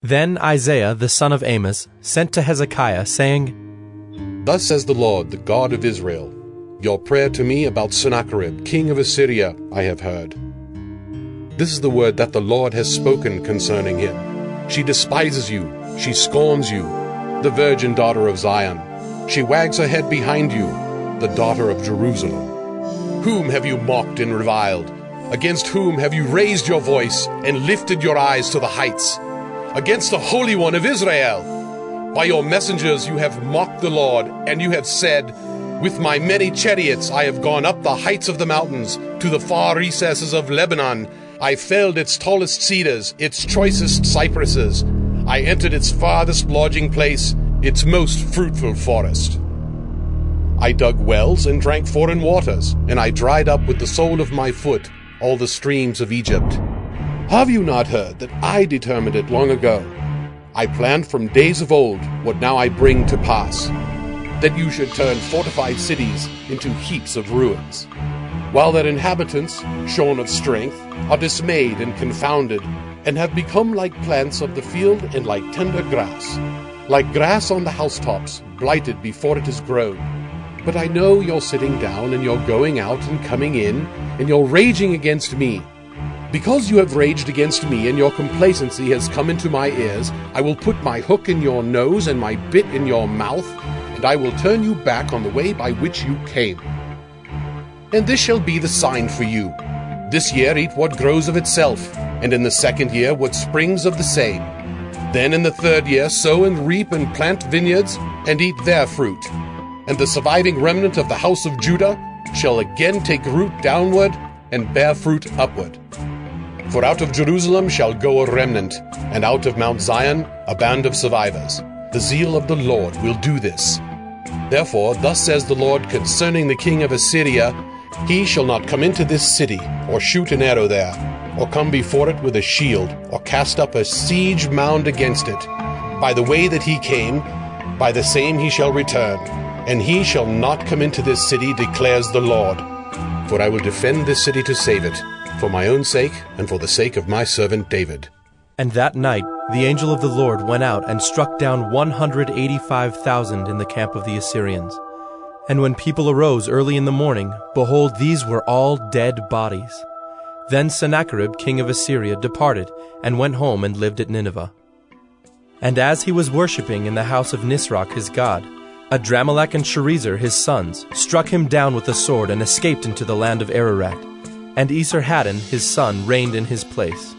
Then Isaiah the son of Amos sent to Hezekiah, saying, Thus says the Lord, the God of Israel, your prayer to me about Sennacherib, king of Assyria, I have heard. This is the word that the Lord has spoken concerning him. She despises you, she scorns you, the virgin daughter of Zion. She wags her head behind you, the daughter of Jerusalem. Whom have you mocked and reviled? Against whom have you raised your voice and lifted your eyes to the heights? Against the Holy One of Israel. By your messengers you have mocked the Lord, and you have said, With my many chariots I have gone up the heights of the mountains, to the far recesses of Lebanon. I felled its tallest cedars, its choicest cypresses. I entered its farthest lodging place, its most fruitful forest. I dug wells and drank foreign waters, and I dried up with the sole of my foot all the streams of Egypt. Have you not heard that I determined it long ago? I planned from days of old what now I bring to pass, that you should turn fortified cities into heaps of ruins, while their inhabitants, shorn of strength, are dismayed and confounded, and have become like plants of the field and like tender grass, like grass on the housetops, blighted before it is grown. But I know you're sitting down, and you're going out and coming in, and you're raging against me. Because you have raged against me, and your complacency has come into my ears, I will put my hook in your nose and my bit in your mouth, and I will turn you back on the way by which you came. And this shall be the sign for you. This year eat what grows of itself, and in the second year what springs of the same. Then in the third year sow and reap and plant vineyards, and eat their fruit. And the surviving remnant of the house of Judah shall again take root downward and bear fruit upward. For out of Jerusalem shall go a remnant, and out of Mount Zion a band of survivors. The zeal of the Lord will do this. Therefore thus says the Lord concerning the king of Assyria, He shall not come into this city, or shoot an arrow there, or come before it with a shield, or cast up a siege mound against it. By the way that he came, by the same he shall return, and he shall not come into this city, declares the Lord. For I will defend this city to save it, for my own sake, and for the sake of my servant David. And that night the angel of the Lord went out and struck down 185,000 in the camp of the Assyrians. And when people arose early in the morning, behold, these were all dead bodies. Then Sennacherib king of Assyria departed, and went home and lived at Nineveh. And as he was worshipping in the house of Nisroch his god, Adramelech and Sharezer his sons struck him down with a sword, and escaped into the land of Ararat. And Esarhaddon his son reigned in his place.